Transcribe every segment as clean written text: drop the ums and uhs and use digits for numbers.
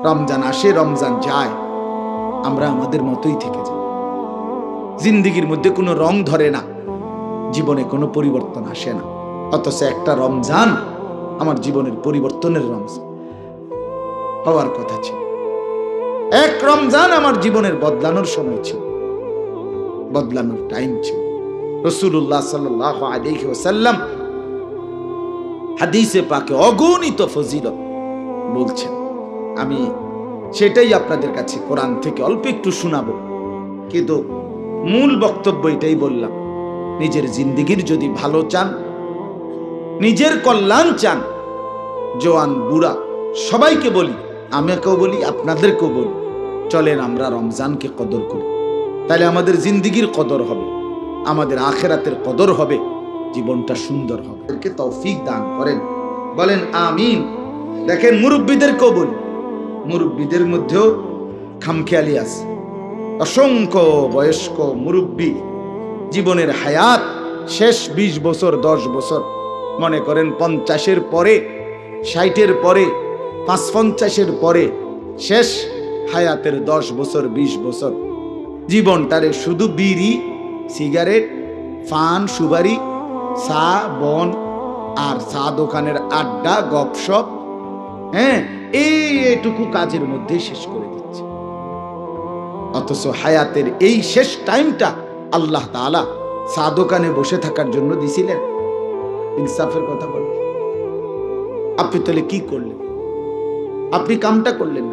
রমজান আসে, রমজান যায়, আমরা আমাদের মতোই থেকে যাই। জিন্দিগির মধ্যে কোনো রং ধরে না, জীবনে কোনো পরিবর্তন আসে না। অথচ একটা রমজান আমার জীবনের পরিবর্তনের রমজান হওয়ার কথা ছিল। এক রমজান আমার জীবনের বদলানোর সময় ছিল, বদলানোর টাইম ছিল। রাসূলুল্লাহ সাল্লাল্লাহু আলাইহি ওয়াসাল্লাম হাদিসে পাকে অগণিত ফজিলত বলছেন। আমি সেটাই আপনাদের কাছে কোরআন থেকে অল্প একটু শোনাবো, কিন্তু মূল বক্তব্য এটাই বললাম, নিজের জিন্দিগির যদি ভালো চান, নিজের কল্যাণ চান, জওয়ান বুড়া সবাইকে বলি, আমাকেও বলি, আপনাদেরকেও বলি, চলেন আমরা রমজানকে কদর করি। তাহলে আমাদের জিন্দিগির কদর হবে, আমাদের আখিরাতের কদর হবে, জীবনটা সুন্দর হবে। তৌফিক দান করেন, বলেন আমিন। দেখেন মুরব্বীদেরকেও বলি, মুরব্বীদের মধ্যেও খামখেয়ালি আছে। অসংখ্য বয়স্ক মুরব্বী জীবনের হায়াত শেষ 20 বছর 10 বছর, মনে করেন 50-এর পরে, 60-এর পরে, 55-এর পরে শেষ হায়াতের 10 বছর 20 বছর জীবনটারে শুধু বিড়ি, সিগারেট, পান, সুপারি, চা, বন আর চা দোকানের আড্ডা, গপসপ, এইটুকু কাজের মধ্যে শেষ করে দিচ্ছে। অথচ হায়াতের এই শেষ টাইমটা আল্লাহ তাআলা চা দোকানে বসে থাকার জন্য দিছিলেন। ইনসাফের কথা বলেন, আপনি তাহলে কি করলেন? আপনি কামটা করলেন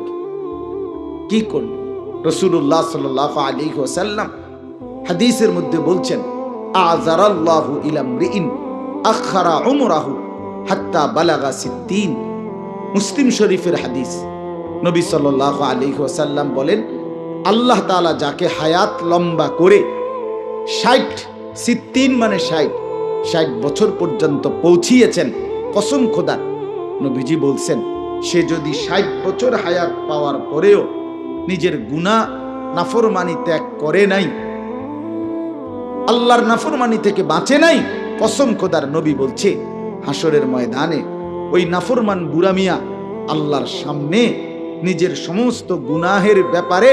কি করলেন? রাসূলুল্লাহ সাল্লাল্লাহু আলাইহি ওয়াসাল্লাম হাদিসের মধ্যে বলছেন, আযারাল্লাহু ইলা মরিইন আখারা উমরাহু হাত্তা বালাগা 60। মুসলিম শরীফের হাদিস। নবী সাল্লাল্লাহু আলাইহি ওয়াসাল্লাম বলেন, আল্লাহ তাআলা যাকে হায়াত লম্বা করে 60 মানে 60 বছর পর্যন্ত পৌঁছিয়েছেন, কসম খোদার, নবীজি বলছেন, সে যদি 60 বছর হায়াত পাওয়ার পরেও নিজের গুনাহ নাফরমানি ত্যাগ করে নাই, আল্লাহর নাফরমানি থেকে বাঁচে নাই, কসম খোদার, নবী বলছে হাসরের ময়দানে ওই নাফরমান বুড়া মিয়া আল্লাহর সামনে নিজের সমস্ত গুনাহের ব্যাপারে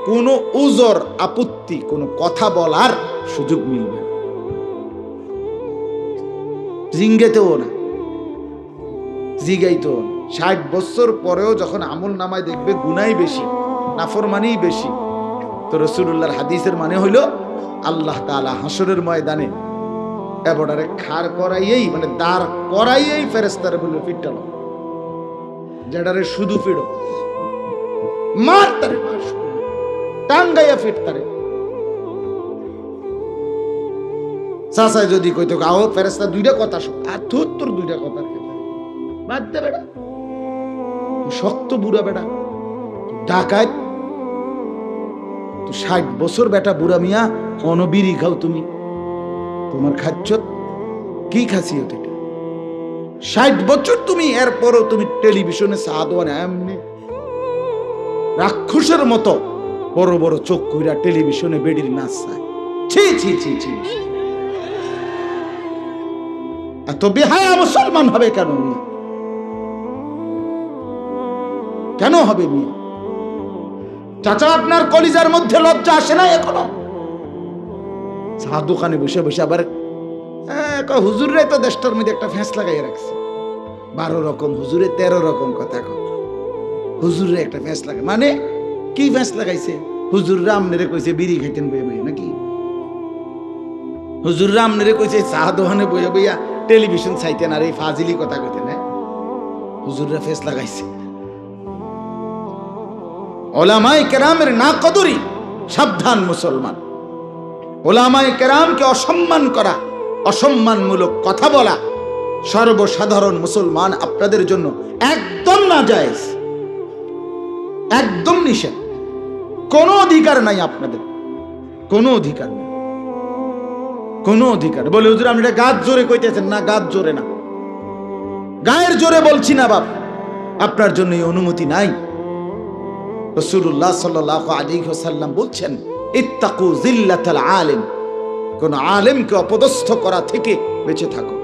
কোনো উজর, আপত্তি, কোনো কথা বলার সুযোগ মিলবে না, জিঙ্গেতেও না, জিগাইতেও না। 60 বছর পরেও যখন আমল নামায় দেখবে গুনাই বেশি, নাফরমানিই বেশি, তো রাসূলুল্লাহর হাদিসের মানে হইল আল্লাহ তাআলা হাসরের ময়দানে এবারে খাড় করাইয়েই, মানে দাঁড় করাইয়েই ফেরেশতারে বলবে, পিটালো, যেটারে শুধু পিড়ো, মার তারে, টাঙ্গাইয়া ফিরতারে। চাচাই যদি কইতো, আও ফেরেশতা দুইটা কথা শোন, আর তোর দুইটা কথা বাদ দে বেটা, শক্ত বুড়া বেটা, ডাকাত, তো 60 বছর বেটা বুড়া মিয়া, অনবিরি খাও তুমি, তোমার খাচ্ছ কি খাসিয়ত এটা? 60 বছর তুমি, এরপরও তুমি টেলিভিশনে সাদওয়ানে এমনি রাক্ষসের মতো বড় বড় চোখ কইরা টেলিভিশনে বেডির নাচ চায়। ছি ছি ছি ছি, এত বেহায়া মুসলমান হবে কেন? কেন হবে মিয়া? চাচা, আপনার কলিজার মধ্যে লজ্জা আসে না এখনো? চা দোকানে বসে বসে আবার হুজুররাই তো দেশটার মধ্যে একটা ফ্যাঁস লাগাইয়া রাখছে, 12 রকম হুজুরে 13 রকম কথা কয়। হুজুরে একটা ফ্যাঁস লাগায়, মানে কি ফ্যাঁস লাগাইছে? হুজুররা আমনেরে কইছে বিড়ি খাইতেন বইয়া বইয়া, নাকি হুজুররা আমনেরে কইছে চা দোকানে বইয়া বইয়া টেলিভিশন চাইতেন আর এই ফাজিলি কথা কইতেন? হুজুররা ফ্যাঁস লাগাইছে। ওলামায়ে কেরামের না কদরি, সাবধান মুসলমান। ওলামায়ে কেরামকে অসম্মান করা, অসম্মানমূলক কথা বলা সর্বসাধারণ মুসলমান আপনাদের জন্য একদম নাজায়েজ, একদম নিষেধ। কোনো অধিকার নাই আপনাদের, কোনো অধিকার নেই, কোনো অধিকার। বলে হুজুর আপনি এটা গাছ জোরে কইতেছেন, না গাছ জোরে না, গায়ের জোরে বলছি না বাপ, আপনার জন্য এই অনুমতি নাই। রাসূলুল্লাহ সাল্লাল্লাহু আলাইহি ওয়াসাল্লাম বলছেন, ইত্তাকু জিল্লাতাল আলিম, কোন আলেমকে অপদস্থ করা থেকে বেঁচে থাকো,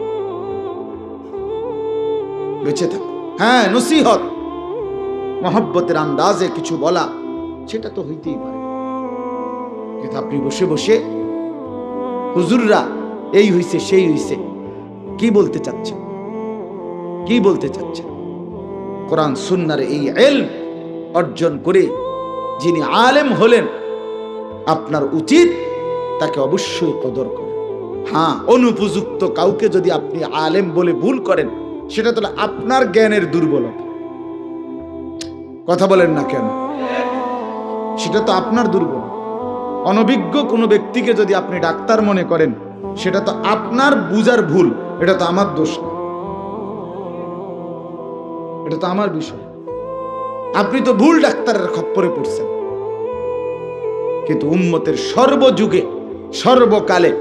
বেঁচে থাকো। হ্যাঁ, নসিহত, মহব্বতের আন্দাজে কিছু বলা, সেটা তো হইতেই পারে। কিন্তু আপনি বসে বসে হুজুররা এই হইছে সেই হইছে, কি বলতে চাচ্ছেন? কি বলতে চাচ্ছেন? কোরআন সুন্নাহর এই ইলম অর্জন করে যিনি আলেম হলেন, আপনার উচিত তাকে অবশ্যই কদর করেন। হ্যাঁ, অনুপযুক্ত কাউকে যদি আপনি আলেম বলে ভুল করেন, সেটা তো আপনার জ্ঞানের দুর্বলতা। কথা বলেন না কেন? সেটা তো আপনার দুর্বল। অনভিজ্ঞ কোনো ব্যক্তিকে যদি আপনি ডাক্তার মনে করেন, সেটা তো আপনার বুঝার ভুল, এটা তো আমার দোষ না, এটা তো আমার বিষয়। আপনি তো ভুল ডাক্তারের খপ্পরে পড়ছেন। কিন্তু উম্মতের সর্বযুগে সর্বকালে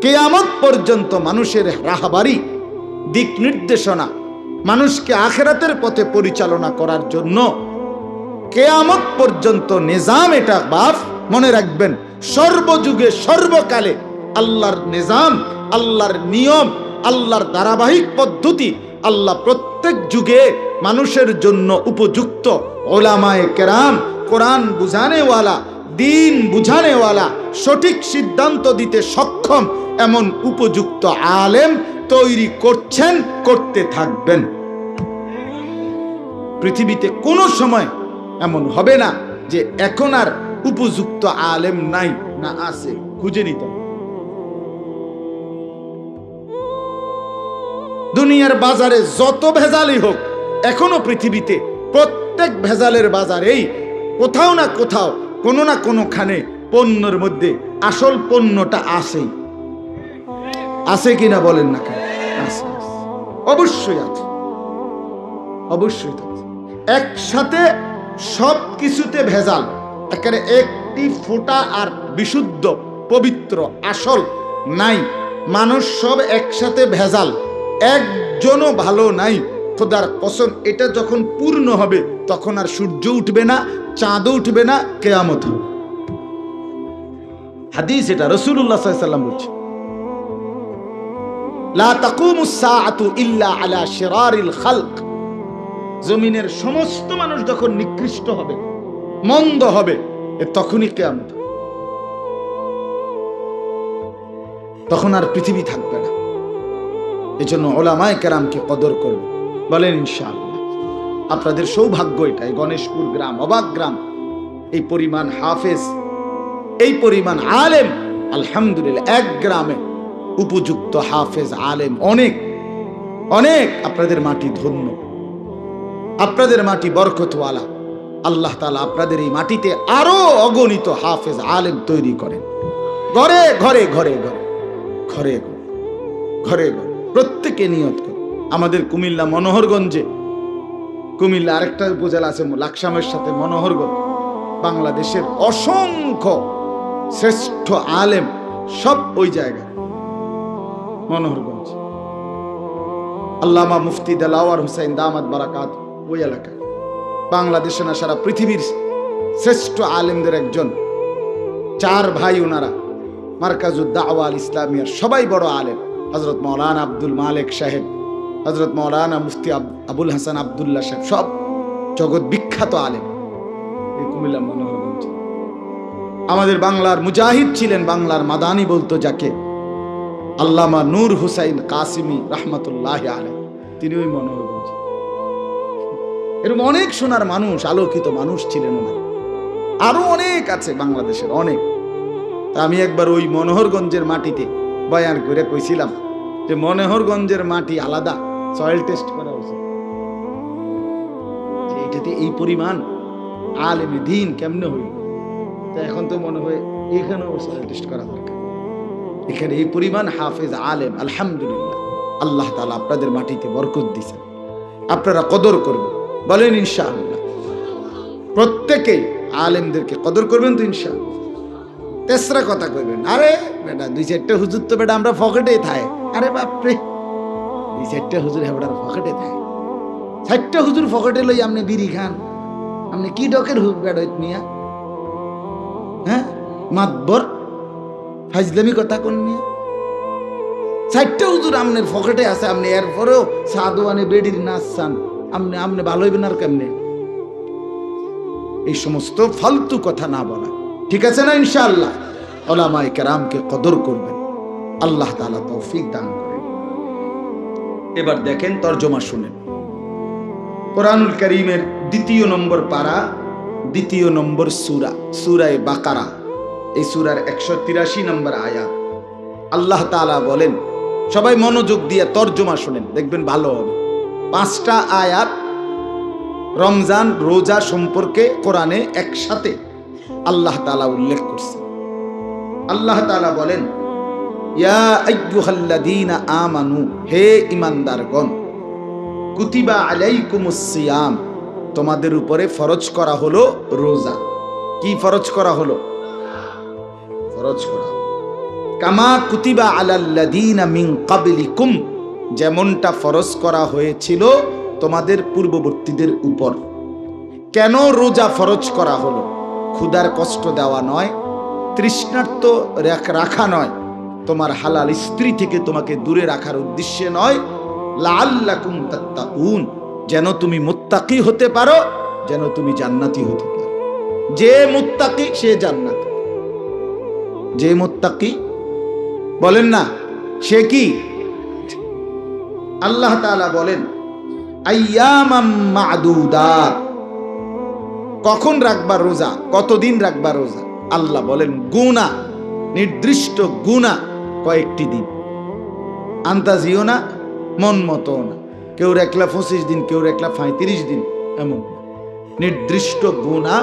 কিয়ামত পর্যন্ত মানুষের রাহবারি, দিক নির্দেশনা, মানুষকে আখিরাতের পথে পরিচালনা করার জন্য কিয়ামত পর্যন্ত নিজাম এটা। বাপ মনে রাখবেন, সর্বযুগে সর্বকালে আল্লাহর নিজাম, আল্লাহর নিয়ম, আল্লাহর ধারাবাহিক পদ্ধতি, আল্লাহ প্রত্যেক যুগে মানুষের জন্য উপযুক্ত ওলামায়ে কেরাম, কোরআন বুঝানেওয়ালা, দিন বুঝানেওয়ালা, সঠিক সিদ্ধান্ত দিতে সক্ষম এমন উপযুক্ত আলেম তৈরি করছেন, করতে থাকবেন। পৃথিবীতে কোনো সময় এমন হবে না যে এখন আর উপযুক্ত আলেম নাই, না আছে, খুঁজে নিতে হবে। দুনিয়ার বাজারে যত ভেজালই হোক, এখনো পৃথিবীতে প্রত্যেক ভেজালের বাজারেই কোথাও না কোথাও, কোনো না কোনোখানে পণ্যের মধ্যে আসল পণ্যটা আসেই। আছে কিনা বলেন না কেন? আছে, অবশ্যই আছে, অবশ্যই আছে। একসাথে সব কিছুতে ভেজাল, একেবারে একটি ফোঁটা আর বিশুদ্ধ পবিত্র আসল নাই। মানুষ সব একসাথে ভেজাল, একজনও ভালো নাই। খোদার কসম, এটা যখন পূর্ণ হবে তখন আর সূর্য উঠবে না, চাঁদও উঠবে না, কিয়ামত হবে। হাদিস এটা, রাসূলুল্লাহ সাল্লাল্লাহু আলাইহি ওয়াসাল্লাম বলছেন, লা তাকুমুস সাআতু ইল্লা আলা শিরারিল খালক। জমিনের সমস্ত মানুষ যখন নিকৃষ্ট হবে, মন্দ হবে, তখনই কিয়ামত হবে। তখন আর পৃথিবী থাকবে না। এজন্য উলামায়ে কেরামকে কদর করবে, বলেন ইনশাআল্লাহ। আপনাদের সৌভাগ্য এটাই, গণেশপুর গ্রাম, অবাক গ্রাম, এই পরিমাণ হাফেজ, এই পরিমাণ আলেম, আলহামদুলিল্লাহ। এক গ্রামে উপযুক্ত হাফেজ আলেম অনেক অনেক। আপনাদের মাটি ধন্য, আপনাদের মাটি বরকতওয়ালা। আল্লাহ তাআলা আপনাদের এই মাটিতে আরো অগণিত হাফেজ আলেম তৈরি করেন, ঘরে ঘরে ঘরে ঘরে ঘরে ঘরে ঘরে। প্রত্যেকে নিয়ত করে। আমাদের কুমিল্লা মনোহরগঞ্জে, কুমিল্লা আরেকটা উপজেলা আছে লাকসামের সাথে মনোহরগঞ্জ, বাংলাদেশের অসংখ্য শ্রেষ্ঠ আলেম সব ওই জায়গায়, মনোহরগঞ্জ। আল্লামা মুফতি দেলাওয়ার হুসাইন দামাত বারাকাত ওই এলাকায়। বাংলাদেশে না, সারা পৃথিবীর শ্রেষ্ঠ আলেমদের একজন। চার ভাই ওনারা, মারকাজুদ দাওয়া আল ইসলামিয়ার সবাই বড় আলেম। হযরত মাওলানা আব্দুল মালিক সাহেব, হযরত মাওলানা মুফতি আবুল হাসান আব্দুল্লাহ সাহেব, সব জগৎ বিখ্যাত আলেম এই কুমিল্লা মনোহরগঞ্জ। আমাদের বাংলার মুজাহিদ ছিলেন, বাংলার মাদানি বলতো যাকে, আল্লামা নূর হুসাইন কাসিমি রহমতুল্লাহ আলাইহি, তিনি ওই মনোহরগঞ্জ। এরকম অনেক সোনার মানুষ, আলোকিত মানুষ ছিলেন ওনারা। আরো অনেক আছে বাংলাদেশের, অনেক। আমি একবার ওই মনোহরগঞ্জের মাটিতে বয়ান করে কইছিলাম যে মনোহরগঞ্জের মাটি আলাদা, সয়েল টেস্ট করা উচিত। এটাতে এই পরিমাণ আলেম দ্বীন কেমনে হইল? তা এখন তো মনে হয় এখানেও সয়েল টেস্ট করা দরকার। এখানে এই পরিমাণ হাফেজ আলেম, আলহামদুলিল্লাহ। আল্লাহ তাআলা আপনাদের মাটিতে বরকত দিয়েছেন, আপনারা কদর করবেন, বলেন ইনশাআল্লাহ। প্রত্যেকেই আলেমদেরকে কদর করবেন তো ইনশাআল্লাহ। তেসরা কথা কইবেন, আরে বেটা দুই চারটা হুজুর তো বেটা আমরা পকেটে থাই। আরে বাপরে, দুই চারটা হুজুর হেবড়ার পকেটে থাই। চারটা হুজুর পকেটে লই আপনি বিড়ি খান, আপনি কি ডকের হুক বেড়াইত মিয়া? হ্যাঁ, মাতবর ফাজলামি কথা কোন মিয়া? চারটা হুজুর আপনার পকেটে আছে, আপনি এরপরেও সাদওয়ানে বেডির নাচ চান, আপনি ভালো হইবেন আর কেমনে? এই সমস্ত ফালতু কথা না বলা, ঠিক আছে না? ইনশাআল্লাহ উলামায়ে কেরামকে কদর করবেন, আল্লাহ তাআলা তৌফিক দান করেন। এবার দেখেন তরজমা শুনেন। কোরআনুল কারীমের ২য় নম্বর পারা, ২য় নম্বর সূরা, সূরায়ে বাকারা। এই সূরার ১৮৩ নম্বর আয়াত। আল্লাহ তাআলা বলেন, সবাই মনোযোগ দিয়ে তরজমা শুনেন, দেখবেন ভালো হবে। 5টা আয়াত রমজান রোজা সম্পর্কে কোরআনে একসাথে আল্লাহ তাআলা উল্লেখ করছে। আল্লাহ তাআলা বলেন, ইয়া আইয়ুহাল্লাযীনা আমানু, হে ঈমানদারগণ, কুতিবা আলাইকুমুস সিয়াম, তোমাদের উপরে ফরজ করা হলো রোজা। কি ফরজ করা হলো? ফরজ করা হলো। কামা কুতিবা আলাল্লাযীনা মিন ক্বাবলিকুম, যেমনটা ফরজ করা হয়েছিল তোমাদের পূর্ববর্তীদের উপর। কেন রোজা ফরজ করা হলো? ক্ষুধার কষ্ট দেওয়া নয়, তৃষ্ণার্ত রাখা নয়, তোমার হালাল স্ত্রী থেকে তোমাকে দূরে রাখার উদ্দেশ্যে নয়, লাআল্লাকুম তাত্তাকুন, যেন তুমি মুত্তাকি হতে পারো, যেন তুমি জান্নাতি হতে পারো। যে মুত্তাকি সে জান্নাতি। যে মুত্তাকি বলেন না, সে কি? আল্লাহ তাআলা বলেন, আইয়ামাম মা'দুদাত, কখন রাখবা রোজা, কতদিন রাখবা রোজা? আল্লাহ বলেন গুনা, নির্দিষ্ট গুনা, কয়েকটি দিন। আন্তাজিও না, মন মতো না, কেউ রাখলা 25 দিন, কেউ রাখলা 35 দিন, এমন নির্দিষ্ট গুনা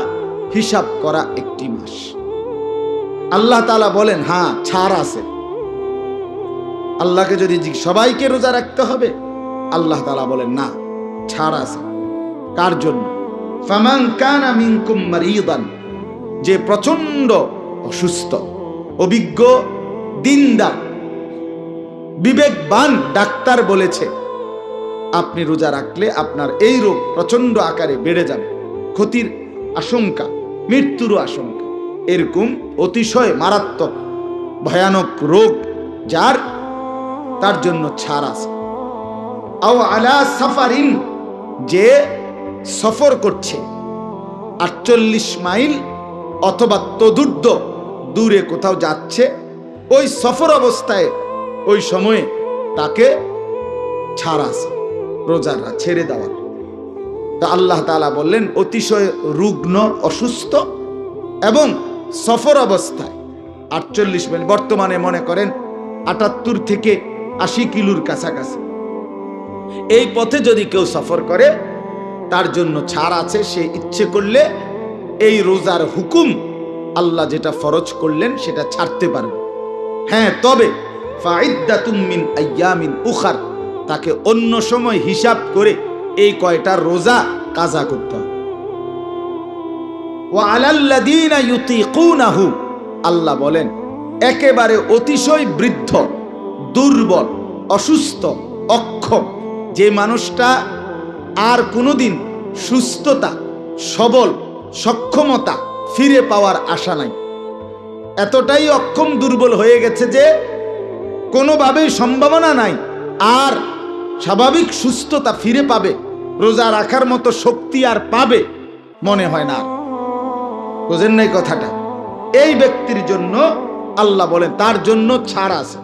হিসাব করা একটি মাস। আল্লাহ তাআলা বলেন হ্যাঁ ছাড় আছে। আল্লাহকে যদি সবাইকে রোজা রাখতে হবে, আল্লাহ তাআলা বলেন না, ছাড় আছে। কার জন্য? ফামান কানা মিনকুম মারিদান, যে প্রচন্ড অসুস্থ, অভিজ্ঞ, দিনদার, বিবেকবান ডাক্তার বলেছে আপনি রোজা রাখলে আপনার এই রোগ প্রচন্ড আকারে বেড়ে যাবে, ক্ষতির আশঙ্কা, মৃত্যুর আশঙ্কা, এরকম অতিশয় মারাত্মক ভয়ানক রোগ যার, তার জন্য ছাড় আছে। আও আলা সাফারিন, যে সফর করছে 48 মাইল অথবা তদূর্ধ্ব দূরে কোথাও যাচ্ছে, ওই সফর অবস্থায় ওই সময়ে তাকে ছাড় আছে, রোজারা ছেড়ে দেওয়ার। তা আল্লাহ তাআলা বললেন অতিশয় রুগ্ন, অসুস্থ এবং সফর অবস্থায় 48 মাইল, বর্তমানে মনে করেন 78 থেকে 80 কিলোর কাছাকাছি, এই পথে যদি কেউ সফর করে তার জন্য ছাড় আছে। সে ইচ্ছে করলে এই রোজার হুকুম আল্লাহ যেটা ফরজ করলেন সেটা ছাড়তে পারবে। হ্যাঁ, তবে ফাইদ্দাতুম মিন আইয়ামিন উখার, তাকে অন্য সময় হিসাব করে এই কয়টা রোজা কাজা করতে হবে। ওয়া আলাল্লাযীনা ইউতিকুনাহু, আল্লাহ বলেন একেবারে অতিশয় বৃদ্ধ, দুর্বল, অসুস্থ, অক্ষম, যে মানুষটা আর কোনোদিন সুস্থতা, সবল, সক্ষমতা ফিরে পাওয়ার আশা নাই, এতটাই অক্ষম, দুর্বল হয়ে গেছে যে কোনোভাবেই সম্ভাবনা নাই আর স্বাভাবিক সুস্থতা ফিরে পাবে, রোজা রাখার মতো শক্তি আর পাবে মনে হয় না। বুঝেন নাই কথাটা? এই ব্যক্তির জন্য আল্লাহ বলেন তার জন্য ছাড় আছে।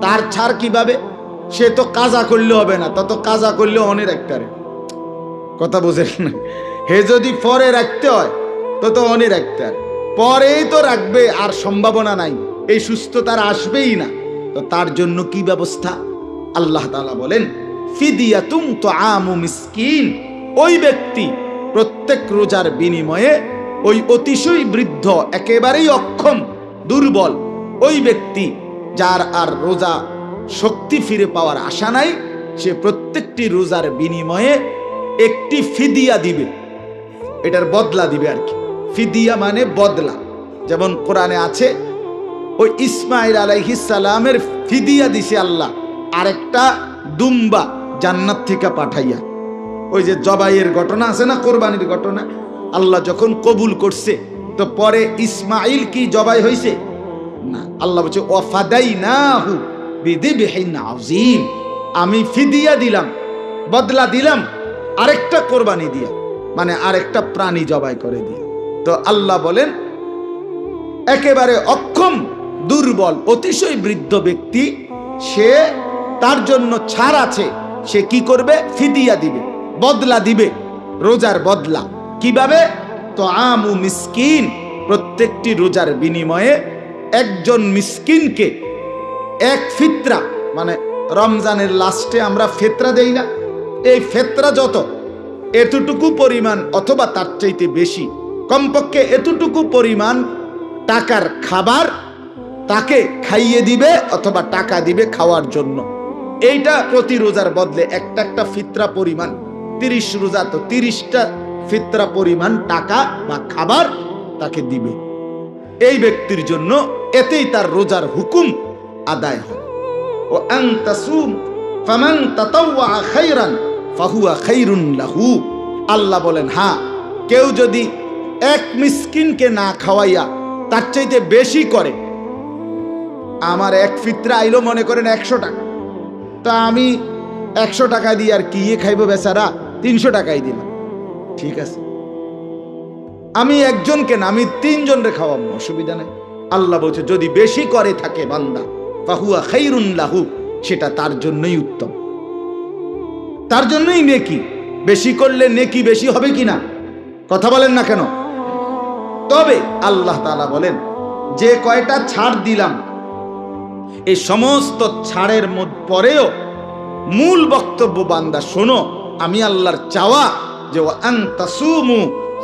তার ছাড় কিভাবে? সে তো কাজা করলে হবে না, তত কাজা করলে অনেক রাখতে কথা বুঝেন না। হে যদি পরে রাখতে হয় তত অনেক রাখতে হয়, পরেই তো রাখবে আর সম্ভাবনা নাই, এই সুস্থতার আসবেই না, তো তার জন্য কি ব্যবস্থা? আল্লাহ তাআলা বলেন ফিদিয়াতুন তুআমু মিসকিন, ওই ব্যক্তি প্রত্যেক রোজার বিনিময়ে ওই অতিশয় বৃদ্ধ, একেবারেই অক্ষম, দুর্বল ওই ব্যক্তি যার আর রোজা শক্তি ফিরে পাওয়ার আশা নাই, সে প্রত্যেকটি রোজার বিনিময়ে একটি ফিদিয়া দিবে, এটার বদলা দিবে আর কি। ফিদিয়া মানে বদলা। যেমন কোরআনে আছে ওই ইসমাঈল আলাইহিস সালামের ফিদিয়া দিছে আল্লাহ আরেকটা দুম্বা জান্নাত থেকে পাঠাইয়া। ওই যে জবাইয়ের ঘটনা আছে না, কোরবানির ঘটনা, আল্লাহ যখন কবুল করছে তো পরে ইসমাঈল কি জবাই হয়েছে না, আল্লাহ বলছে ওয়াফাদাইনাহু বিযিবহিন আযীম, আমি ফিদিয়া দিলাম, বদলা দিলাম আরেকটা কোরবানি দিয়া, মানে আরেকটা প্রাণী জবাই করে দিয়া। তো আল্লাহ বলেন একেবারে অক্ষম, দুর্বল, অতিশয় বৃদ্ধ ব্যক্তি, সে তার জন্য ছাড় আছে। সে কি করবে? ফিদিয়া দিবে, বদলা দিবে, রোজার বদলা। কিভাবে? তো আমু মিসকিন, প্রত্যেকটি রোজার বিনিময়ে একজন মিসকিনকে এক ফিতরা, মানে রমজানের লাস্টে আমরা ফিতরা দেই না, এই ফিতরা যত এতটুকু পরিমাণ অথবা তার চাইতে বেশি, কমপক্ষে এতটুকু পরিমাণ টাকার খাবার তাকে খাইয়ে দিবে অথবা টাকা দিবে খাওয়ার জন্য। এইটা প্রতি রোজার বদলে একটা একটা ফিতরা পরিমাণ, 30 রোজা তো 30টা ফিতরা পরিমাণ টাকা বা খাবার তাকে দিবে এই ব্যক্তির জন্য। এতেই তার রোজার হুকুম আদায় হয়। ও আন তাসুম ফামান তাতাওয়া খায়রান ফাহুয়া খায়রুন লাহু। আল্লাহ বলেন, হ্যাঁ, কেউ যদি এক মিসকিনকে না খাওয়াইয়া তার চাইতে বেশি করে, আমার এক ফিতরা আইলো মনে করেন 100 টাকা, তা আমি 100 টাকা দিয়ে আর কি খাইব বেচারা, 300 টাকাই দিলাম, ঠিক আছে, আমি একজনকে না, আমি 3 জনরে খাওয়াবো, অসুবিধা নেই। আল্লাহ বলছে যদি বেশি করে থাকে বান্দা, ফাহুয়া খায়রুন লাহু, সেটা তার জন্যই উত্তম, তার জন্যই নেকি। বেশি করলে নেকি বেশি হবে কিনা কথা বলেন না কেন? তবে আল্লাহ তাআলা বলেন যে কয়টা ছাড় দিলাম, এই সমস্ত ছাড়ের পরেও মূল বক্তব্য বান্দা শোনো, আমি আল্লাহর চাওয়া যে ওয়া আন তাসুমু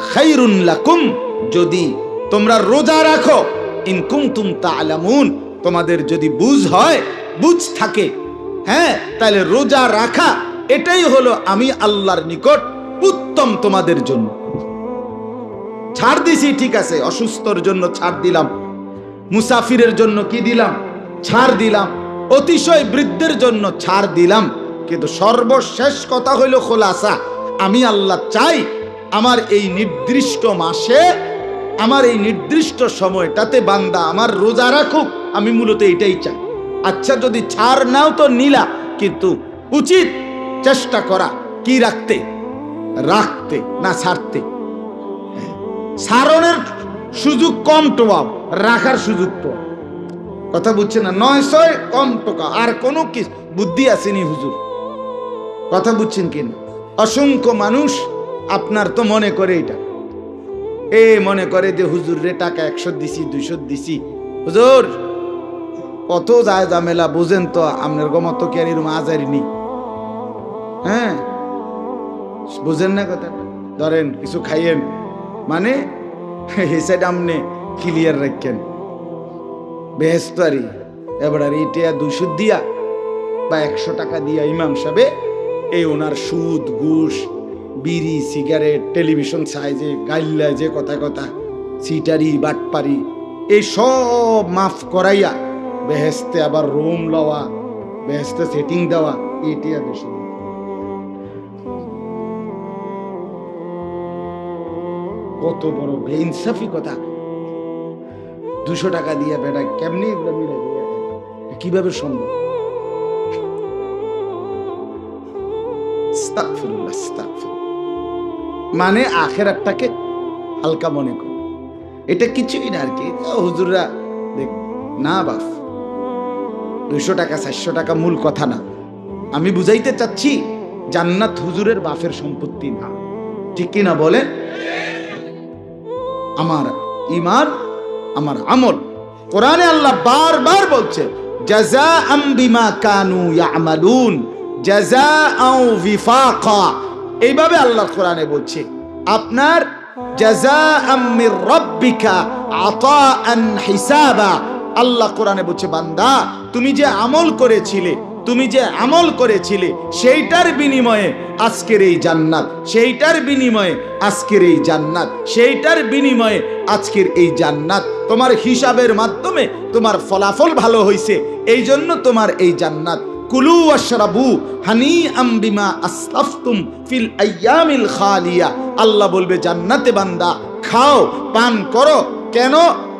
খায়রুন লাকুম, যদি তোমরা রোজা রাখো, ইন কুনতুম তা'লামুন, তোমাদের যদি বুঝ হয়, বুঝ থাকে, হ্যাঁ, তাহলে রোজা রাখা এটাই হলো আমি আল্লাহর নিকট উত্তম তোমাদের জন্য। ছাড় দিছি, ঠিক আছে, অসুস্থর জন্য ছাড় দিলাম, মুসাফিরের জন্য কি দিলাম? ছাড় দিলাম, অতিশয় বৃদ্ধের জন্য ছাড় দিলাম, কিন্তু সর্বশেষ কথা হইল খোলাসা, আমি আল্লাহ চাই আমার এই নির্দিষ্ট মাসে, আমার এই নির্দিষ্ট সময়টাতে বান্দা আমার রোজা রাখুক, আমি মূলত এটাই চাই। আচ্ছা, যদি ছাড় নাও তো নিলা, কিন্তু উচিত চেষ্টা করা কি রাখতে, রাখতে না ছাড়তে। ছাড়নের সুযোগ কম টোয়াও, রাখার সুযোগ তো, কথা বুঝছেন না? 900 কম টোকা, আর কোনো কি বুদ্ধি আসেনি হুজুর, কথা বুঝছেন কিনা? অসংখ্য মানুষ আপনার তো মনে করে এটা, মনে করে যে হুজুর রে টাকা 100 দিছি, 200 দিছি, হুজুর কত যায় ঝামেলা বুঝেন তো, আপনার গমত কি আর এরকম আজারিনি, হ্যাঁ, বুঝেন না কথা? ধরেন কিছু খাইয়েন, মানে এই সাইড আপনি ক্লিয়ার রাখেন, বেহেস্তারি এবার এটা 200 দিয়া বা 100 টাকা দিয়া ইমাম সাহেবে এই ওনার সুদ, ঘুষ, বিড়ি, সিগারেট, টেলিভিশন সাইজে গাইল্লা, যে কথা কথা সিটারি, বাটপারি, এই সব মাফ করাইয়া বেহেস্তে আবার রুম লওয়া, বেহেস্তে সেটিং দেওয়া, এটা 200। কত বড় বেইনসাফি কথা! 200 টাকা দিয়ে বেটা কেমনি এগুলো মিলে দিয়ে, কিভাবে সম্ভব? আস্তাগফিরুল্লাহ, আস্তাগফিরুল্লাহ। মানে আখিরাতটাকে হালকা মনে করে, এটা কিছুই না আর কি। হুজুররা দেখ না বাস, 200 টাকা 400 টাকা মূল কথা না। আমি বুঝাইতে চাচ্ছি জান্নাত হুজুরের বাপের সম্পত্তি না, ঠিক কিনা বলেন? আমার ঈমান, আমার আমল, কোরআনে আল্লাহ বারবার বলছে জাযাআম বিমা কানু ইয়ামালুন, জাযাআও ওয়িফাকা, এইভাবে আল্লাহ কোরআনে বলছে আপনার জাযাআম মির রাব্বিকা আতাআন হিসাবা। আল্লাহ কোরআনে বলছে বান্দা তুমি যে আমল করেছিলে, তুমি যে আমল করেছিলে সেইটার বিনিময়ে আজকের এই জান্নাত, সেইটার বিনিময়ে আজকের এই জান্নাত, সেইটার বিনিময়ে আজকের এই জান্নাত। তোমার হিসাবের মাধ্যমে তোমার ফলাফল ভালো হয়েছে, এই জন্য তোমার এই জান্নাত। কুলু ওয়াশরাবু হানিআম বিমা আসলাফতুম ফিল আইয়ামিল খালিয়া। আল্লাহ বলবে জান্নাতে বান্দা খাও, পান করো, কেন?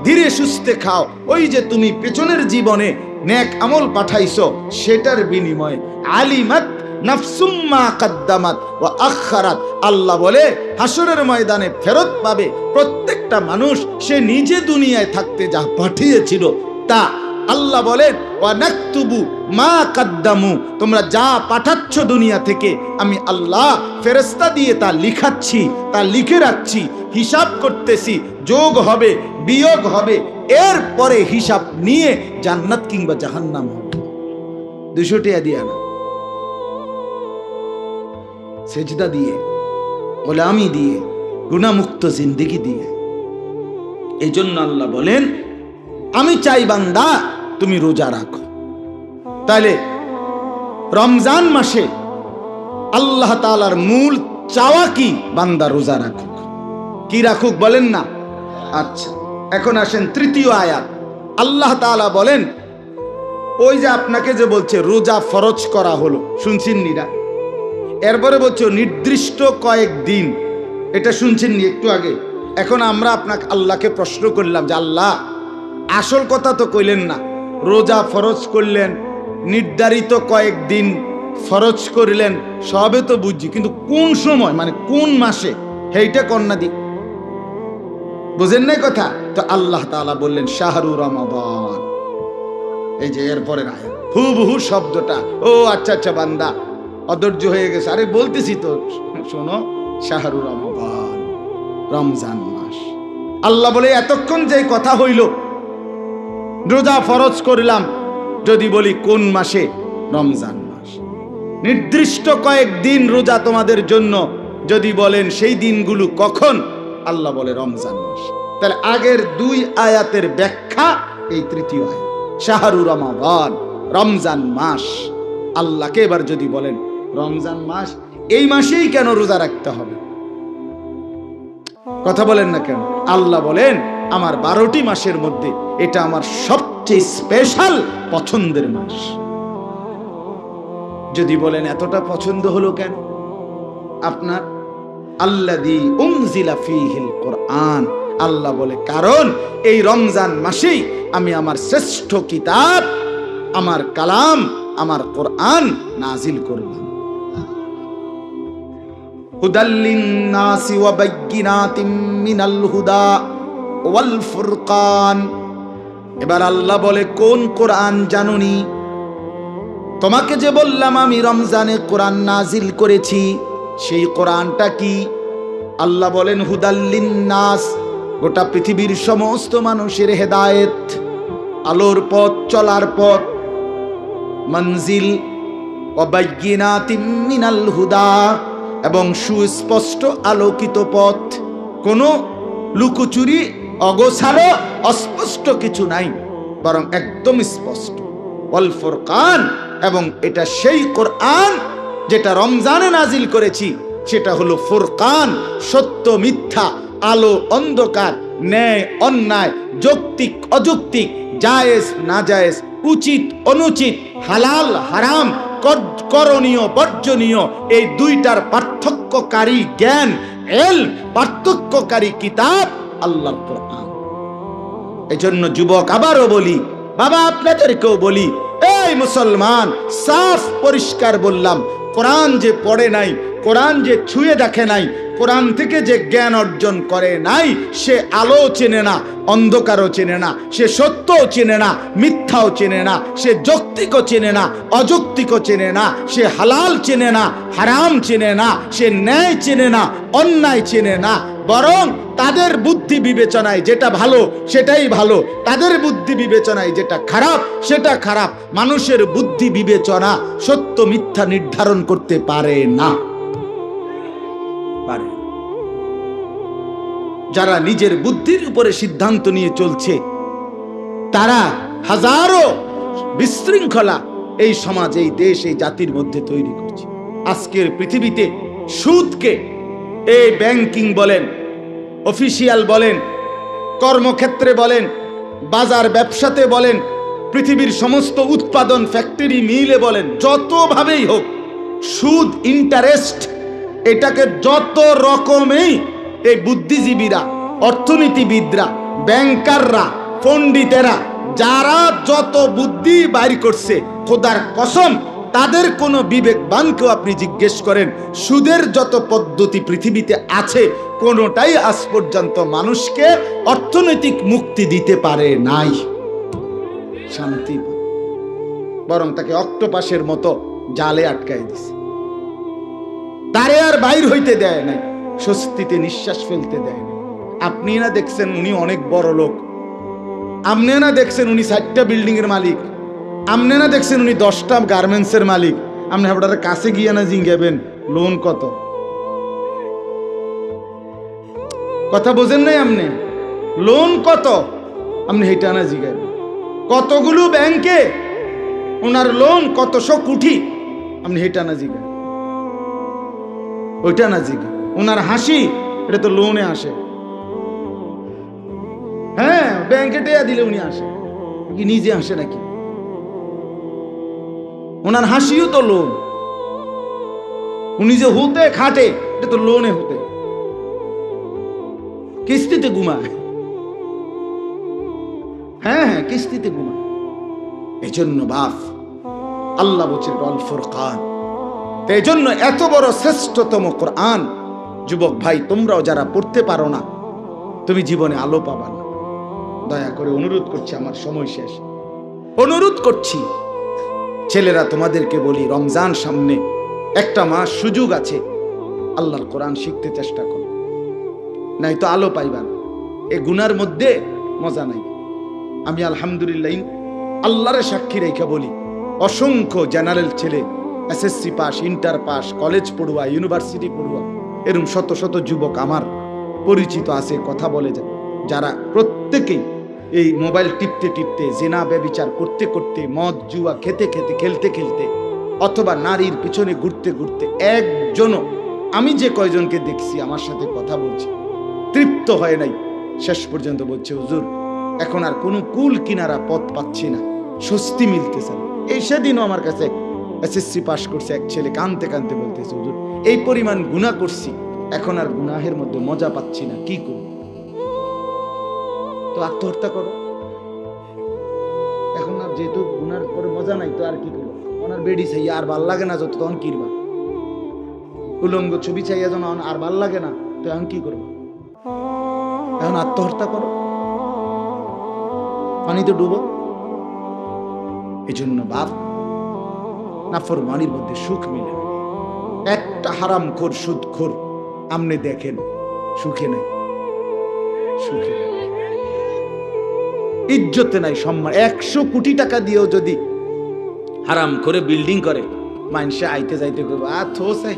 ধীরে সুস্থে খাও, ওই যে তুমি পেছনের জীবনে নেক আমল পাঠাইছো সেটার বিনিময়ে। আলিমাত নাফসুম মা কাদ্দামাত ওয়া আখারাত। আল্লাহ বলে হাসরের ময়দানে ফেরত পাবে প্রত্যেকটা মানুষ সে নিজে দুনিয়ায় থাকতে যা পাঠিয়েছিল তা। আল্লাহ বলেন ওয়া নাকতুবু মা কাদ্দামু, তোমরা যা পাঠাচ্ছ দুনিয়া থেকে আমি আল্লাহ ফেরেশতা দিয়ে তা লিখাচ্ছি, তা লিখে রাখছি, হিসাব করতেছি, যোগ হবে বিয়োগ হবে, এরপরে হিসাব নিয়ে জান্নাত কিংবা জাহান্নাম হবে। 200 টাকা দিয়ে না, সেজদা দিয়ে, গোলামি দিয়ে, গুনাহমুক্ত জিন্দেগি দিয়ে। এই জন্য আল্লাহ বলেন আমি চাই বান্দা তুমি রোজা রাখো। তাহলে রমজান মাসে আল্লাহ তাআলার মূল চাওয়া কি? বান্দা রোজা রাখুক। কি রাখুক বলেন না? আচ্ছা, এখন আসেন তৃতীয় আয়াত। আল্লাহ তাআলা বলেন ওই যে আপনাকে যে বলছে রোজা ফরজ করা হলো, শুনছেন নিরা? এরপরে বলছে নির্দিষ্ট কয়েকদিন, এটা শুনছেন নি একটু আগে? এখন আমরা আপনাকে আল্লাহকে প্রশ্ন করলাম যে আল্লাহ আসল কথা তো কইলেন না, রোজা ফরজ করলেন, নির্ধারিত কয়েকদিন ফরজ করলেন, সবে তো বুঝছি, কিন্তু কোন সময় মানে কোন মাসে সেইটা কন্যা দি বুঝেন নাই কথা? তো আল্লাহ তাআলা বললেন শাহরু রমাদান। এই যে এরপরের আয়াত হুবহু শব্দটা। ও আচ্ছা আচ্ছা বান্দা অধৈর্য হয়ে গেছে, আরে বলতেছি তো শোনো, শাহরু রমাদান, রমজান মাস। আল্লাহ বলে এতক্ষণ যে কথা হইল রোজা ফরজ করলাম, যদি বলি কোন মাসে? রমজান মাস। নির্দিষ্ট কয়েকদিন রোজা তোমাদের জন্য, যদি বলেন সেই দিনগুলো কখন? আল্লাহ বলে রমজান মাস। তাহলে আগের 2 আয়াতের ব্যাখ্যা এই তৃতীয় আয়াত, শাহরু রমাদান, রমজান মাস। আল্লাহকে এবার যদি বলেন রমজান মাস, এই মাসেই কেন রোজা রাখতে হবে? কথা বলেন না কেন? আল্লাহ বলেন আমার 12টি মাসের মধ্যে এটা আমার সবচেয়ে স্পেশাল পছন্দের মাস। যদি বলেন এতটা পছন্দ হলো কেন আপনার? আল্লাযী উনজিলা ফীহিল কুরআন, আল্লাহ বলে কারণ এই রমজান মাসেই আমি আমার শ্রেষ্ঠ কিতাব, আমার কালাম, আমার কোরআন নাজিল করলাম। হুদাল্লিন নাসি ওয়া বাইয়িনাতিম মিনাল হুদা ওয়াল ফুরকান। এবার আল্লাহ বলে কোন কোরআন জানুনি? তোমাকে যে বললাম আমি রমজানে কোরআন নাজিল করেছি, সেই কোরআনটা কি? আল্লাহ বলেন হুদাল্লিন নাস, গোটা পৃথিবীর সমস্ত মানুষের হেদায়েত, আলোর পথ, চলার পথ, মঞ্জিল, ওয়া বাইয়িনাতিম মিনাল হুদা, এবং সুস্পষ্ট আলোকিত পথ, কোনো লুকোচুরি, অগোছালো, অস্পষ্ট কিছু নাই, বরং একদম স্পষ্ট। ওয়াল ফুরকান, এবং এটা সেই কোরআন যেটা রমজানে নাজিল করেছি, সেটা হলো ফুরকান, সত্য মিথ্যা, আলো অন্ধকার, ন্যায় অন্যায়, যৌক্তিক অযৌক্তিক, জায়েজ নাজায়েজ, উচিত অনুচিত, হালাল হারাম, করণীয় বর্জনীয়, এই 2টার পার্থক্যকারী জ্ঞান, পার্থক্যকারী কিতাব আল্লাহর কোরআন। এজন্য যুবক আবারও বলি, বাবা আপনাদেরকেও বলি, এই মুসলমান, সাফ পরিষ্কার বললাম, কোরআন যে পড়ে নাই, কোরআন যে ছুঁয়ে দেখে নাই, কোরআন থেকে যে জ্ঞান অর্জন করে নাই, সে আলো চেনে না, অন্ধকারও চেনে না, সে সত্যও চেনে না, মিথ্যাও চেনে না, সে যৌক্তিকও চেনে না, অযৌক্তিকও চেনে না, সে হালাল চেনে না, হারাম চেনে না, সে ন্যায় চেনে না, অন্যায় চেনে না, বরং তাদের বুদ্ধি বিবেচনায় যেটা ভালো সেটাই ভালো, তাদের বুদ্ধি বিবেচনায় যেটা খারাপ সেটা খারাপ। মানুষের বুদ্ধি বিবেচনা সত্য মিথ্যা নির্ধারণ করতে পারে না। যারা নিজের বুদ্ধির উপরে সিদ্ধান্ত নিয়ে চলছে, তারা হাজারো বিশৃঙ্খলা এই সমাজ, এই দেশ, এই জাতির মধ্যে তৈরি করছে। আজকের পৃথিবীতে সুদকে এই ব্যাংকিং বলেন, অফিসিয়াল বলেন, কর্মক্ষেত্রে বলেন, বাজার ব্যবসাতে বলেন, পৃথিবীর সমস্ত উৎপাদন ফ্যাক্টরি মিলে বলেন, যতভাবেই হোক সুদ, ইন্টারেস্ট, এটাকে যত রকমেই এই বুদ্ধিজীবীরা, অর্থনীতিবিদরা, ব্যাংকাররা, পণ্ডিতেরা, যারা যত বুদ্ধি বাইর করছে, খোদার কসম তাদের কোনো বিবেকবানকেও আপনি জিজ্ঞেস করেন, সুদের যত পদ্ধতি পৃথিবীতে আছে কোনোটাই আজ পর্যন্ত মানুষকে অর্থনৈতিক মুক্তি দিতে পারে নাই, শান্তি, বরং তাকে অক্টোপাসের মতো জালে আটকাই দিছে, তারে আর বাইর হইতে দেয় নাই, স্বস্তিতে নিঃশ্বাস ফেলতে দেয় না। আপনি না দেখছেন উনি অনেক বড় লোক, আপনি না দেখছেন উনি 4টা বিল্ডিং এর মালিক, আপনি না দেখছেন উনি 10টা গার্মেন্টসের মালিক, আপনি আপনার কাছে গিয়ে না জিজ্ঞাবেন লোন কত? কথা বোঝেন নাই আপনি? লোন কত আপনি হেটা না জিজ্ঞাবেন। কতগুলো ব্যাংকে ওনার লোন কতশো কোটি আপনি হেটা না জিজ্ঞাবেন, ওইটা না জিজ্ঞাবেন। ওনার হাসি এটা তো লোনে আসে, হ্যাঁ ব্যাংকে টেয়া দিলে উনি আসে কি নিজে আসে নাকি? ওনার হাসিও তো লোন, উনি যে হতে খাটে এটা তো লোনে হতে, কিস্তিতে ঘুমায়, হ্যাঁ হ্যাঁ কিস্তিতে ঘুমায়। এই জন্য বাপ আল্লাহ বলছেন আল ফুরকান, এই জন্য এত বড় শ্রেষ্ঠতম কোরআন। যুবক ভাই তোমরাও যারা পড়তে পারো না, তুমি জীবনে আলো পাবা না। দয়া করে অনুরোধ করছি, আমার সময় শেষ, অনুরোধ করছি ছেলেরা তোমাদেরকে বলি, রমজান সামনে, একটা মাস সুযোগ আছে, আল্লাহর কোরআন শিখতে চেষ্টা করো, নাই তো আলো পাইবা না। এই গুনার মধ্যে মজা নাই। আমি আলহামদুলিল্লাহ আল্লাহরে সাক্ষী রেখা বলি, অসংখ্য জেনারেল ছেলে, SSC pass, inter pass, college পড়ুয়া, ইউনিভার্সিটি পড়ুয়া, এরকম শত শত যুবক আমার পরিচিত আছে, কথা বলে যায়, যারা প্রত্যেকেই এই মোবাইল টিপতে টিপতে, জিনা ব্যভিচার করতে করতে, মদ জুয়া খেতে খেতে, খেলতে খেলতে, অথবা নারীর পিছনে ঘুরতে ঘুরতে, একজনও, আমি যে কয়জনকে দেখছি আমার সাথে কথা বলছি, তৃপ্ত হয় নাই। শেষ পর্যন্ত বলছে হুজুর এখন আর কোনো কুল কিনারা পথ পাচ্ছি না, স্বস্তি মিলতেছে না। এই সেদিনও আমার কাছে এসএসসি পাস করছে এক ছেলে কানতে কানতে বলতেছে হুজুর এই পরিমাণ গুনাহ করছি, এখন আর গুনাহের মধ্যে মজা পাচ্ছি না, কি করব? তো আত্মহত্যা করো। এখন আর যেহেতু গুনার পরে মজা নাই, তো আর কি করবো? ওনার বেডি চাইয়া আর ভাল লাগে না, যত তখন কিরবা, উলঙ্গ ছবি চাইয়া যেন আর ভাল লাগে না, তো এখন কি করবো? এখন আত্মহত্যা করো, পানিতে ডুবো। এই জন্য বাপ নাফরমানির মধ্যে সুখ মিলে না। একটা হারামখোর সুদখোর আমনে দেখেন সুখে নাই, সুখে নাই, ইজ্জতে নাই, সম্মান। 100 কোটি টাকা দিয়েও যদি হারাম করে বিল্ডিং করে, মানুষে আইতে যাইতে করবো আর থো চাই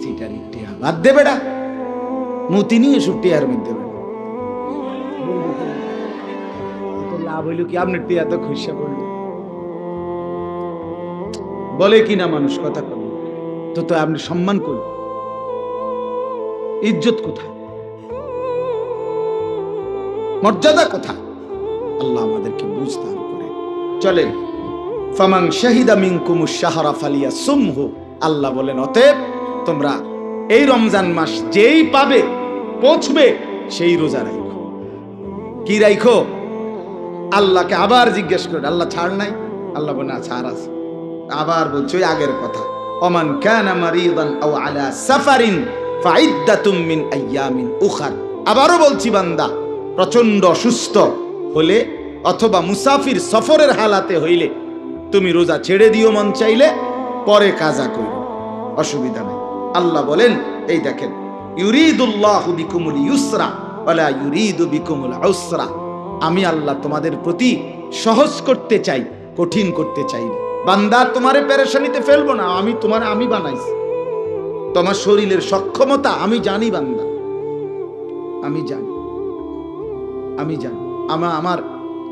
সিটারি টিয়া বাদ দেবে না, মুতি নিয়ে ছুটি আর মধ্যে লাভ হইল কি? আপনার টিয়া তো খুশি করলো, বলে কিনা মানুষ, কথা করলো তো, তো আপনি সম্মান করলেন, ইজ্জত কোথায়, মর্যাদা কোথায়? আল্লাহ আমাদেরকে বুঝতে করে। চলেন, ফামান শাহিদা মিনকুমুশ শাহরা ফালিয়াসুমহু, আল্লাহ বলেন অতএব তোমরা এই রমজান মাস যেই পাবে, পৌঁছবে, সেই রোজা রাখো। কি রাখো? আল্লাহকে আবার জিজ্ঞেস করে, আল্লাহ ছাড় নাই? আল্লাহ বলে না, ছাড় আছে। আবার বলছে ওই আগের কথা, ওমান কানা মারিদান আও আলা সাফারিন ফাইদ্দাতুম মিন আইয়ামিন উখার। আবারও বলছি বান্দা প্রচন্ড অসুস্থ হলে অথবা মুসাফির সফরের হালাতে হইলে তুমি রোজা ছেড়ে দিও, মন চাইলে পরে কাজা করো, অসুবিধা নেই। আল্লাহ বলেন এই দেখেন, ইউরিদুল্লাহু বিকুমুল ইউসরা ওয়ালা ইউরিদু বিকুমুল উসরা, আমি আল্লাহ তোমাদের প্রতি সহজ করতে চাই, কঠিন করতে চাই না। বান্দা তোমারে পেরেশানিতে ফেলবো না, আমি বানাইছি, তোমার শরীরের সক্ষমতা আমি জানি বান্দা, আমি জানি। আমার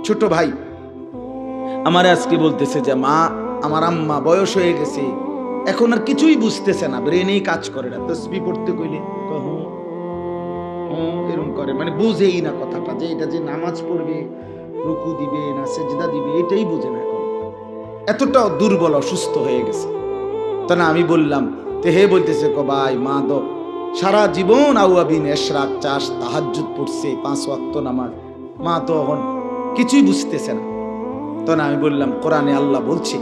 ছোট ভাই আমার আজকে বলতেছে যে মা, আমার আম্মা বয়স হয়ে গেছে, এখন আর কিছুই বুঝতেছে না, ব্রেনেই কাজ করে না, তাসবিহ পড়তে কইলে এরকম করে, মানে বুঝেই না কথাটা, যে এটা যে নামাজ পড়বে, রুকু দিবে না সেজদা দিবে, এটাই বুঝে না এখন, এতটাও দুর্বল অসুস্থ হয়ে গেছে। তা না আমি বললাম, তে হে বলতেছে ভাই মা তো সারা জীবন আউয়াবিন এশরাক চাষ তাহাজ্জুদ পড়ছে, 5 ওয়াক্ত নামাজ, মা তো এখন কিছুই বুঝতেছে না। তো না আমি বললাম, কোরআনে আল্লাহ বলছে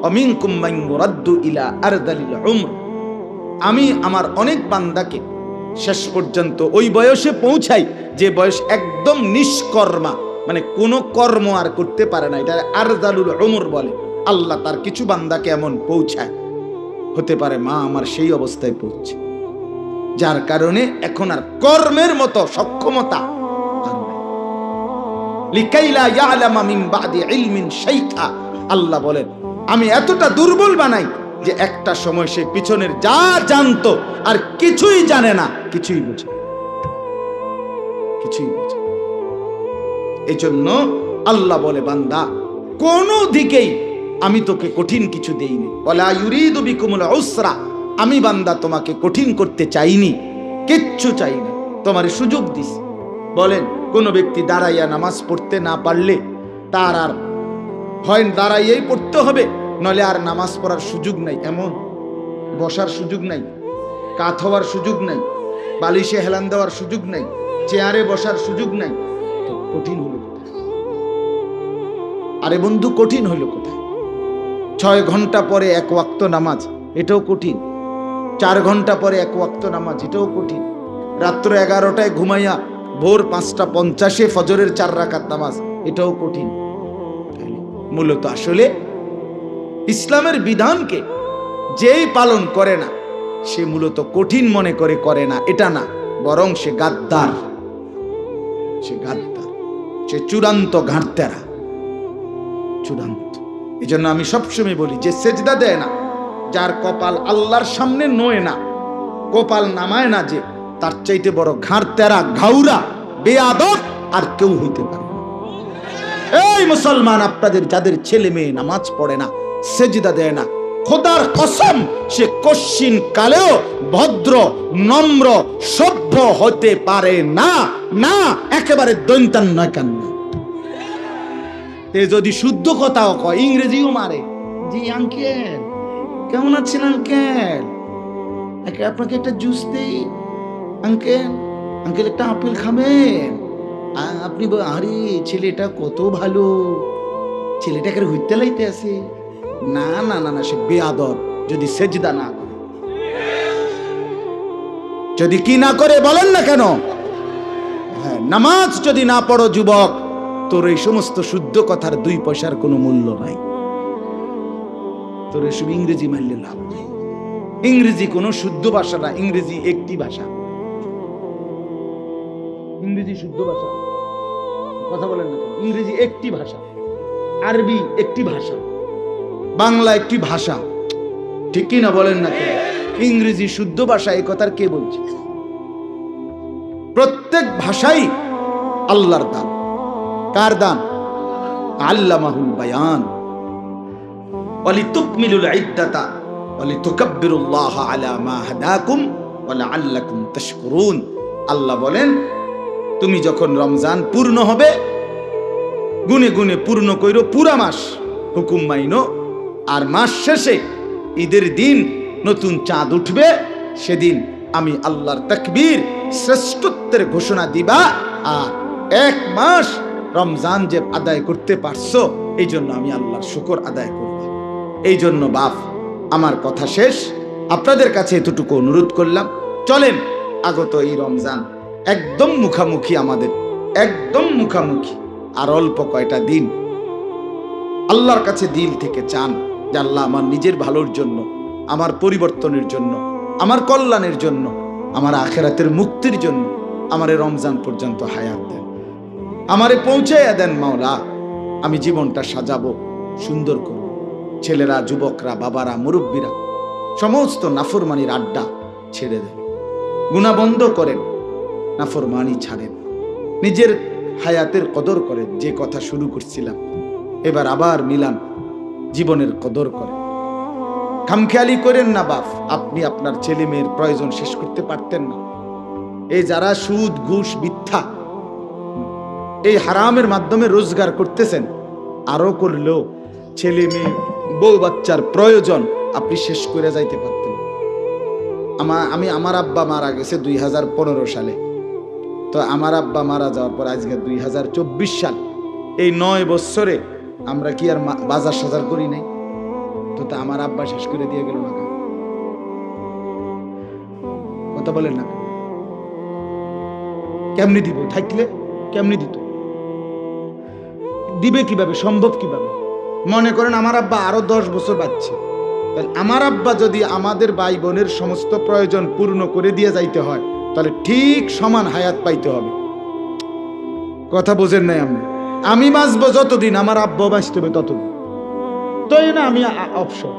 অমিনকুম মান ইউরাদ্দু ইলা আরদালিল উমর, আমি আমার অনেক বান্দাকে শেষ পর্যন্ত ওই বয়সে পৌঁছাই যে বয়স একদম নিষ্কর্মা, মানে কোনো কর্ম আর করতে পারে না, এটা আরদালুল উমর বলে। আল্লাহ তার কিছু বান্দাকে এমন পৌঁছায়, হতে পারে মা আমার সেই অবস্থায় পৌঁছে, যার কারণে এখন আর কর্মের মতো সক্ষমতা আর নাই। লিকাইলা ইয়ালামা মিন বাদি ইলমিন শাইআ, আল্লাহ বলেন আমি এতটা দুর্বল বানাই যে একটা সময় সে পিছনের যা জানতো আর কিছুই জানে না, কিছুই বুঝে, কিছুই বুঝে। এই জন্য আল্লাহ বলে বান্দা কোনো দিকেই আমি তোকে কঠিন কিছু দেইনি, ওয়ালা ইউরিদু বিকুমুল উসরা, আমি বান্দা তোমাকে কঠিন করতে চাইনি, কিচ্ছু চাইনি, তোমার সুযোগ দিস। বলেন কোন ব্যক্তি দাঁড়াইয়া নামাজ পড়তে না পারলে তার আর হয় দাঁড়াইয়াই পড়তে হবে, নলে আর নামাজ পড়ার সুযোগ নাই, এমন বসার সুযোগ নাই, কাত হওয়ার সুযোগ নাই, বালিশে হেলান দেওয়ার সুযোগ নাই, চেয়ারে বসার সুযোগ নাই, তো কঠিন হলো কোথায়? আরে বন্ধু কঠিন হইল কোথায়? 6 ঘন্টা পরে 1 ওয়াক্ত নামাজ, এটাও কঠিন। 4 ঘন্টা পরে 1 ওয়াক্ত নামাজ, এটাও কঠিন। রাত্র 11টায় ঘুমাইয়া ভোর 5:50 ফজরের 4 রাকাত নামাজ, এটাও কঠিন। মূলত আসলে ইসলামের বিধানকে যেই পালন করে না সে মূলত কঠিন মনে করে না, এটা না, বরং সে গাদ্দার, সে গাদ্দার, সে চূড়ান্ত ঘাটতেরা, চূড়ান্ত। এই জন্য আমি সবসময় বলি যে সেজদা দেয় না, যার কপাল আল্লাহর সামনে নয় না, কপাল নামায় না, যে তার চাইতে বড় ঘাড়তেরা, ঘাউরা, বেয়াদব আর কেউ হইতে পারে না। এই মুসলমান, আপনাদের যাদের ছেলে মেয়ে নামাজ পড়ে না, সেজদা দেয় না, খোদার কসম সে কশ্চিন কালেও ভদ্র, নম্র, সভ্য হতে পারে না, না, একেবারে দৈন্তান নয় কান। যদি শুদ্ধ কথাও কয়, ইংরেজিও মারে, জি আঙ্কেল কেমন আছেন আঙ্কেল, আপনাকে একটা জুস দেই আঙ্কেল, আঙ্কেল একটা আপেল খাবেন, আপনি আরে ছেলেটা কত ভালো, ছেলেটাকে হইতে লাইতে আছে, না না না না, সে বেয়াদব যদি সেজদা না করে। যদি কি না করে বলেন না কেন? হ্যাঁ, নামাজ যদি না পড়ো যুবক, তোর এই সমস্ত শুদ্ধ কথার 2 পয়সার কোনো মূল্য নাই, তোর এসব ইংরেজি মানলে লাভ নেই। ইংরেজি কোনো শুদ্ধ ভাষা না, ইংরেজি একটি ভাষা, ইংরেজি শুদ্ধ ভাষা, কথা বলেন না, ইংরেজি একটি ভাষা, আরবি একটি ভাষা, বাংলা একটি ভাষা, ঠিক কি না বলেন না? ইংরেজি শুদ্ধ ভাষা, এই কথার কে বলছে? প্রত্যেক ভাষাই আল্লাহর দান। কার দান? আল্লামাহুল বায়ান ওয়ালিতুকমিলুল ইদ্দাতা ওয়ালিতুকাব্বিরুল্লাহা আলা মা হাদাকুম ওয়া লাআল্লাকুম তাশকুরুন। আল্লাহ বলেন তুমি যখন রমজান পূর্ণ হবে, গুনে গুনে পূর্ণ কইরো, পুরা মাস হুকুম মাইনো, আর মাস শেষে ঈদের দিন নতুন চাঁদ উঠবে, সেদিন আমি আল্লাহর তাকবীর, শ্রেষ্ঠত্বের ঘোষণা দিবা, আর 1 মাস রমজান যে আদায় করতে পারছো, এই জন্য আমি আল্লাহর শুকর আদায় করব। এই জন্য বাপ, আমার কথা শেষ, আপনাদের কাছে এতটুকু অনুরোধ করলাম, চলেন আগত এই রমজান একদম মুখামুখি, আমাদের একদম মুখামুখি, আর অল্প কয়টা দিন আল্লাহর কাছে দিল থেকে চান যে আল্লাহ আমার নিজের ভালোর জন্য, আমার পরিবর্তনের জন্য, আমার কল্যাণের জন্য, আমার আখিরাতের মুক্তির জন্য আমারে রমজান পর্যন্ত হায়াত দেন, আমারে পৌঁছাইয়া দেন মাওলা। আমি জীবনটা সাজাবো, সুন্দর করব। ছেলেরা, যুবকরা, বাবারা, মুরব্বীরা সমস্ত নাফরমানির আড্ডা ছেড়ে দেন, গুনাহ বন্ধ করেন, নাফরমানি ছাড়েন, নিজের হায়াতের কদর করেন। যে কথা শুরু করছিলাম, এবার আবার মিলান, জীবনের কদর করেন, খামখেয়ালি করেন না বাপ। আপনি আপনার ছেলে মেয়ের প্রয়োজন শেষ করতে পারতেন না? এই যারা সুদ, ঘুষ, মিথ্যা, এই হারামের মাধ্যমে রোজগার করতেছেন, আরো করলেও ছেলে মেয়ে, বউ বাচ্চার প্রয়োজন আপনি শেষ করে যাইতে পারতেন। আমার আব্বা মারা গেছে 2015 সালে, তো আমার আব্বা মারা যাওয়ার পর আজকে 2024 সাল, এই 9 বছরে আমরা কি আর বাজার সাজার করি নাই? তো অন্তত আমার আব্বা শেষ করে দিয়ে গেল না কেন? কথা বলেন না, কেমনি দিব? থাকলে কেমনি দিত? দিবে কিভাবে? সম্ভব কিভাবে? মনে করেন আমার আব্বা আরো 10 বছর বাঁচছে, তাহলে আমার আব্বা যদি আমাদের ভাই বোনের সমস্ত প্রয়োজন পূর্ণ করে দিয়ে যাইতে হয়, তাহলে ঠিক সমান হায়াত পাইতে হবে। কথা বোঝেন নাই? আমি বাঁচবো যতদিন, আমার আব্বা বাঁচতে হবে ততদিন। তো না আমি অবসর,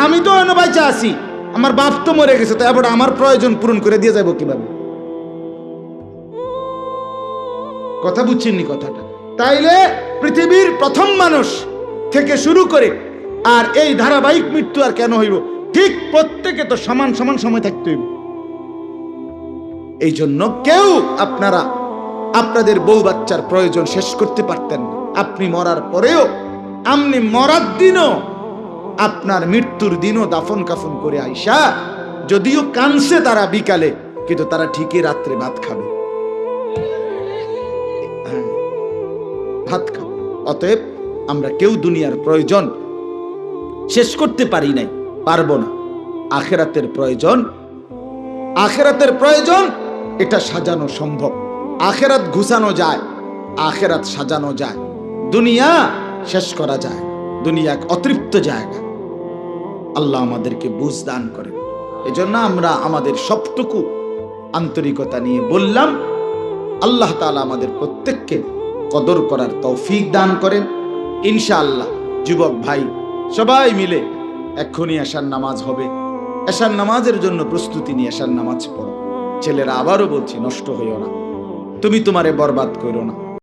আমি তো এনে বাঁচা আছি, আমার বাপ তো মরে গেছে, তো এবার আমার প্রয়োজন পূরণ করে দিয়ে যাবো কিভাবে? কথা বুঝছেননি কথাটা? তাইলে পৃথিবীর প্রথম মানুষ থেকে শুরু করে আর এই ধারাবাহিক মৃত্যু আর কেন হইব? ঠিক প্রত্যেকে তো সমান সমান সময় থাকতে হইব। এই জন্য কেউ আপনারা আপনাদের বউ বাচ্চার প্রয়োজন শেষ করতে পারতেন না। আপনি মরার পরেও, আপনি মরার দিনও, আপনার মৃত্যুর দিনও দাফন কাফন করে আইসা যদিও কানছে তারা বিকালে, কিন্তু তারা ঠিকই রাত্রে ভাত খাবে, ভাত খাবে। অতএব আমরা কেউ দুনিয়ার প্রয়োজন শেষ করতে পারি নাই, পারবো না। আখেরাতের প্রয়োজন, আখেরাতের প্রয়োজন এটা সাজানো সম্ভব। আখেরাত ঘুষানো যায়, আখেরাত সাজানো যায়, দুনিয়া শেষ করা যায়। দুনিয়া এক অতৃপ্ত জায়গা। আল্লাহ আমাদেরকে বুঝ দান করেন। এজন্য আমরা আমাদের সবটুকু আন্তরিকতা নিয়ে বললাম। আল্লাহ তাআলা আমাদের প্রত্যেককে কদর করার তৌফিক দান করেন ইনশাআল্লাহ। যুবক ভাই সবাই মিলে এক্ষুনি এশার নামাজ হবে, এশার নামাজের জন্য প্রস্তুতি নিয়ে এশার নামাজ পড়ো। ছেলেরা আবারও বলছি, নষ্ট হইও না, তুমি তোমারে বরবাদ করো না।